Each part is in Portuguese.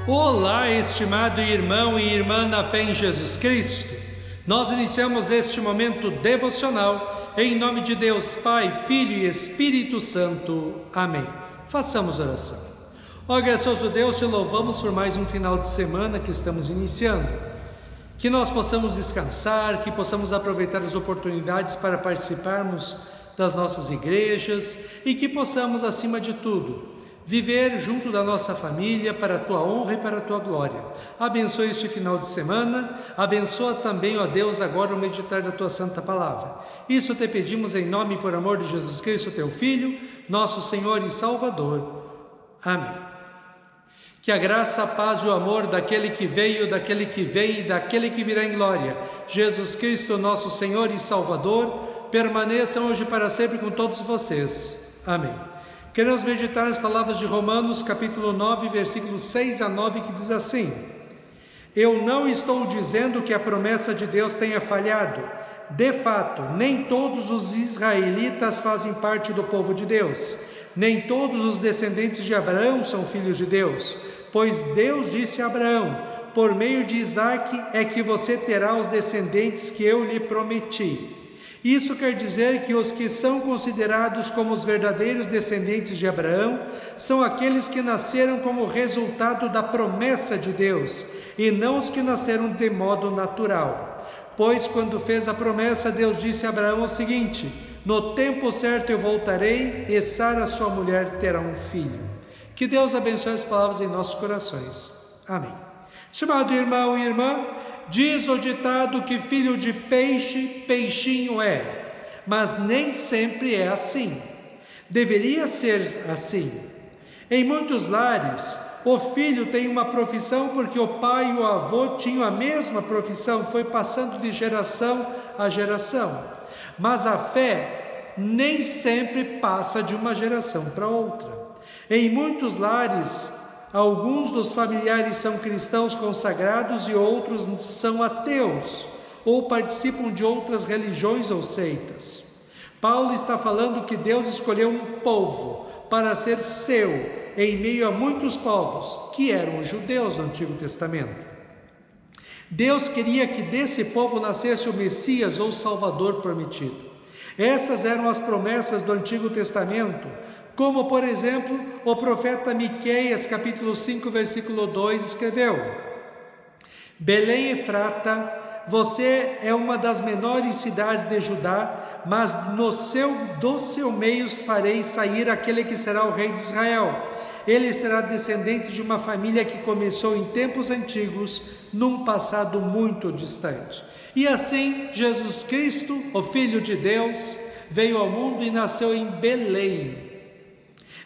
Olá, estimado irmão e irmã na fé em Jesus Cristo. Nós iniciamos este momento devocional em nome de Deus Pai, Filho e Espírito Santo. Amém. Façamos oração. Ó gracioso Deus, te louvamos por mais um final de semana que estamos iniciando. Que nós possamos descansar, que possamos aproveitar as oportunidades para participarmos das nossas igrejas e que possamos, acima de tudo, viver junto da nossa família para a Tua honra e para a Tua glória. Abençoe este final de semana, abençoa também, ó Deus, agora o meditar da Tua Santa Palavra. Isso te pedimos em nome e por amor de Jesus Cristo, Teu Filho, nosso Senhor e Salvador. Amém. Que a graça, a paz e o amor daquele que veio, daquele que vem e daquele que virá em glória, Jesus Cristo, nosso Senhor e Salvador, permaneçam hoje e para sempre com todos vocês. Amém. Queremos meditar nas palavras de Romanos, capítulo 9, versículos 6 a 9, que diz assim: Eu não estou dizendo que a promessa de Deus tenha falhado. De fato, nem todos os israelitas fazem parte do povo de Deus. Nem todos os descendentes de Abraão são filhos de Deus. Pois Deus disse a Abraão: Por meio de Isaque é que você terá os descendentes que eu lhe prometi. Isso quer dizer que os que são considerados como os verdadeiros descendentes de Abraão são aqueles que nasceram como resultado da promessa de Deus, e não os que nasceram de modo natural. Pois quando fez a promessa, Deus disse a Abraão o seguinte: No tempo certo eu voltarei, e Sara, sua mulher, terá um filho. Que Deus abençoe as palavras em nossos corações. Amém. Estimado irmão e irmã, diz o ditado que filho de peixe, peixinho é, mas nem sempre é assim. Deveria ser assim. Em muitos lares, o filho tem uma profissão porque o pai e o avô tinham a mesma profissão, foi passando de geração a geração. Mas a fé nem sempre passa de uma geração para outra. Em muitos lares, alguns dos familiares são cristãos consagrados e outros são ateus, ou participam de outras religiões ou seitas. Paulo está falando que Deus escolheu um povo para ser seu, em meio a muitos povos, que eram os judeus no Antigo Testamento. Deus queria que desse povo nascesse o Messias ou Salvador prometido. Essas eram as promessas do Antigo Testamento, como, por exemplo, o profeta Miqueias, capítulo 5, versículo 2, escreveu: Belém Efrata, você é uma das menores cidades de Judá, mas do seu meio farei sair aquele que será o rei de Israel. Ele será descendente de uma família que começou em tempos antigos, num passado muito distante. E assim, Jesus Cristo, o Filho de Deus, veio ao mundo e nasceu em Belém.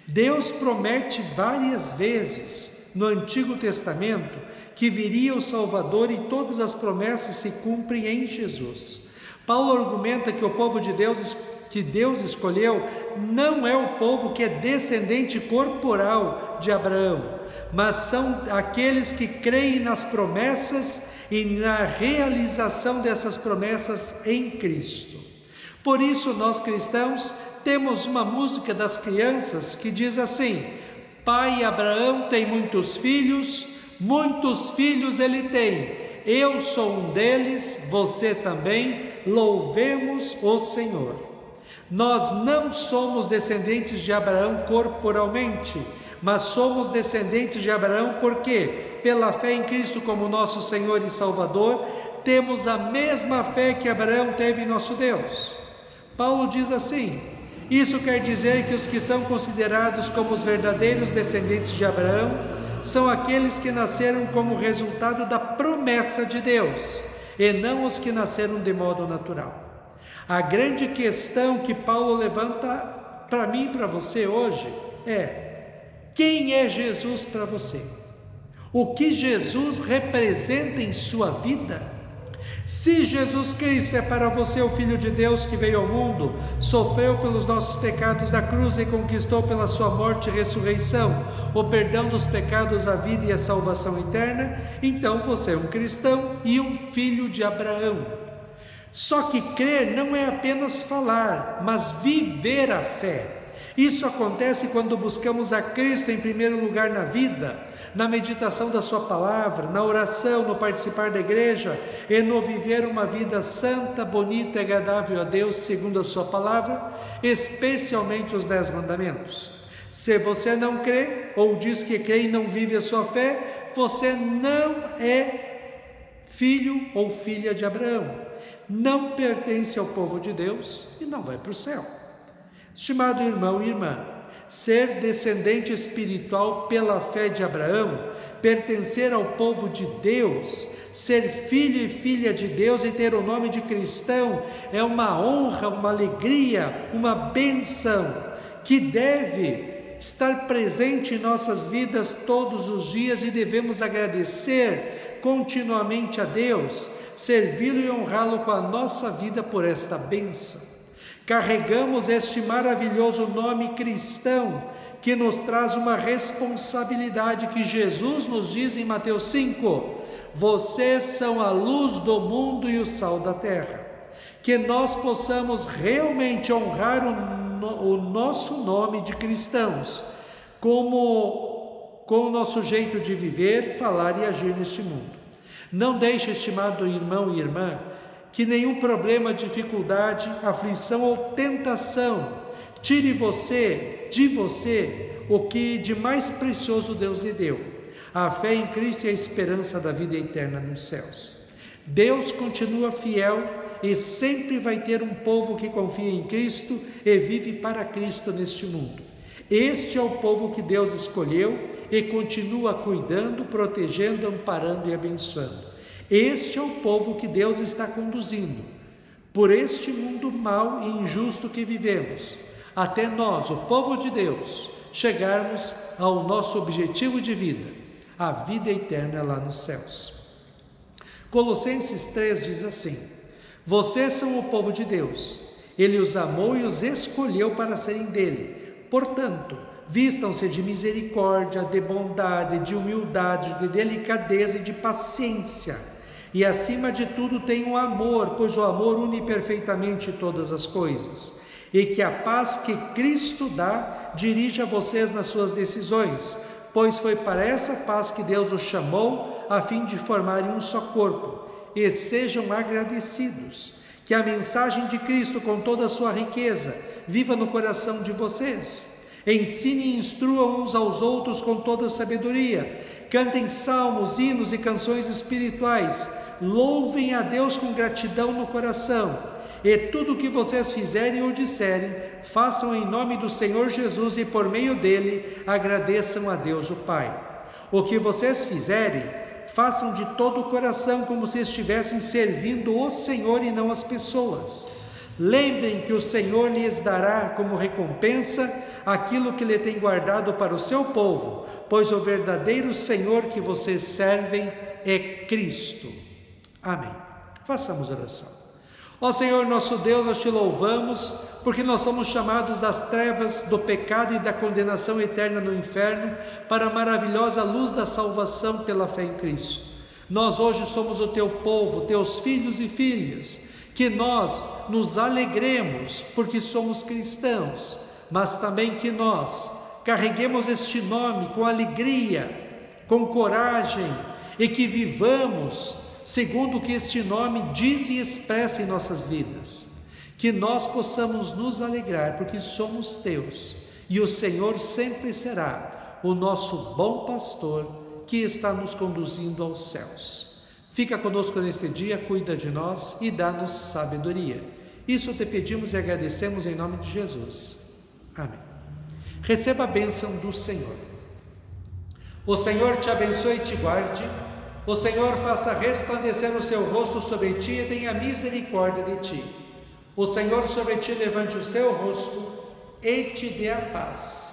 Deus promete várias vezes no Antigo Testamento que viria o Salvador, e todas as promessas se cumprem em Jesus. Paulo argumenta que o povo de Deus, que Deus escolheu, não é o povo que é descendente corporal de Abraão, mas são aqueles que creem nas promessas e na realização dessas promessas em Cristo. Por isso, nós cristãos temos uma música das crianças que diz assim: Pai Abraão tem muitos filhos ele tem, eu sou um deles, você também, louvemos o Senhor. Nós não somos descendentes de Abraão corporalmente, mas somos descendentes de Abraão porque, pela fé em Cristo como nosso Senhor e Salvador, temos a mesma fé que Abraão teve em nosso Deus. Paulo diz assim: Isso quer dizer que os que são considerados como os verdadeiros descendentes de Abraão são aqueles que nasceram como resultado da promessa de Deus, e não os que nasceram de modo natural. A grande questão que Paulo levanta para mim e para você hoje é: quem é Jesus para você? O que Jesus representa em sua vida? Se Jesus Cristo é para você o Filho de Deus que veio ao mundo, sofreu pelos nossos pecados da cruz e conquistou pela sua morte e ressurreição o perdão dos pecados, a vida e a salvação eterna, então você é um cristão e um filho de Abraão. Só que crer não é apenas falar, mas viver a fé. Isso acontece quando buscamos a Cristo em primeiro lugar na vida, na meditação da sua palavra, na oração, no participar da igreja e no viver uma vida santa, bonita e agradável a Deus, segundo a sua palavra, especialmente os 10 mandamentos. Se você não crê, ou diz que crê e não vive a sua fé, você não é filho ou filha de Abraão, não pertence ao povo de Deus e não vai para o céu. Estimado irmão e irmã, ser descendente espiritual pela fé de Abraão, pertencer ao povo de Deus, ser filho e filha de Deus e ter o nome de cristão é uma honra, uma alegria, uma bênção que deve estar presente em nossas vidas todos os dias e devemos agradecer continuamente a Deus, servi-lo e honrá-lo com a nossa vida por esta bênção. Carregamos este maravilhoso nome cristão que nos traz uma responsabilidade que Jesus nos diz em Mateus 5: vocês são a luz do mundo e o sal da terra. Que nós possamos realmente honrar o nosso nome de cristãos, com o nosso jeito de viver, falar e agir neste mundo. Não deixe, estimado irmão e irmã, que nenhum problema, dificuldade, aflição ou tentação tire de você o que de mais precioso Deus lhe deu: a fé em Cristo e a esperança da vida eterna nos céus. Deus continua fiel e sempre vai ter um povo que confia em Cristo e vive para Cristo neste mundo. Este é o povo que Deus escolheu e continua cuidando, protegendo, amparando e abençoando. Este é o povo que Deus está conduzindo por este mundo mau e injusto que vivemos, até nós, o povo de Deus, chegarmos ao nosso objetivo de vida, a vida eterna lá nos céus. Colossenses 3 diz assim: vocês são o povo de Deus, Ele os amou e os escolheu para serem dele. Portanto, vistam-se de misericórdia, de bondade, de humildade, de delicadeza e de paciência. E acima de tudo tenham amor, pois o amor une perfeitamente todas as coisas. E que a paz que Cristo dá dirija vocês nas suas decisões, pois foi para essa paz que Deus os chamou, a fim de formarem um só corpo. E sejam agradecidos. Que a mensagem de Cristo, com toda a sua riqueza, viva no coração de vocês. Ensinem e instruam uns aos outros com toda a sabedoria. Cantem salmos, hinos e canções espirituais. Louvem a Deus com gratidão no coração. E tudo o que vocês fizerem ou disserem, façam em nome do Senhor Jesus e por meio dele agradeçam a Deus o Pai. O que vocês fizerem, façam de todo o coração, como se estivessem servindo o Senhor e não as pessoas. Lembrem que o Senhor lhes dará como recompensa aquilo que Ele tem guardado para o seu povo, pois o verdadeiro Senhor que vocês servem é Cristo. Amém. Façamos oração. Ó Senhor nosso Deus, nós te louvamos, porque nós fomos chamados das trevas, do pecado e da condenação eterna no inferno, para a maravilhosa luz da salvação pela fé em Cristo. Nós hoje somos o teu povo, teus filhos e filhas, que nós nos alegremos porque somos cristãos, mas também que nós carreguemos este nome com alegria, com coragem, e que vivamos segundo o que este nome diz e expressa em nossas vidas. Que nós possamos nos alegrar, porque somos teus, e o Senhor sempre será o nosso bom pastor, que está nos conduzindo aos céus. Fica conosco neste dia, cuida de nós e dá-nos sabedoria. Isso te pedimos e agradecemos em nome de Jesus. Amém. Receba a bênção do Senhor. O Senhor te abençoe e te guarde. O Senhor faça resplandecer o seu rosto sobre ti e tenha misericórdia de ti. O Senhor sobre ti levante o seu rosto e te dê a paz.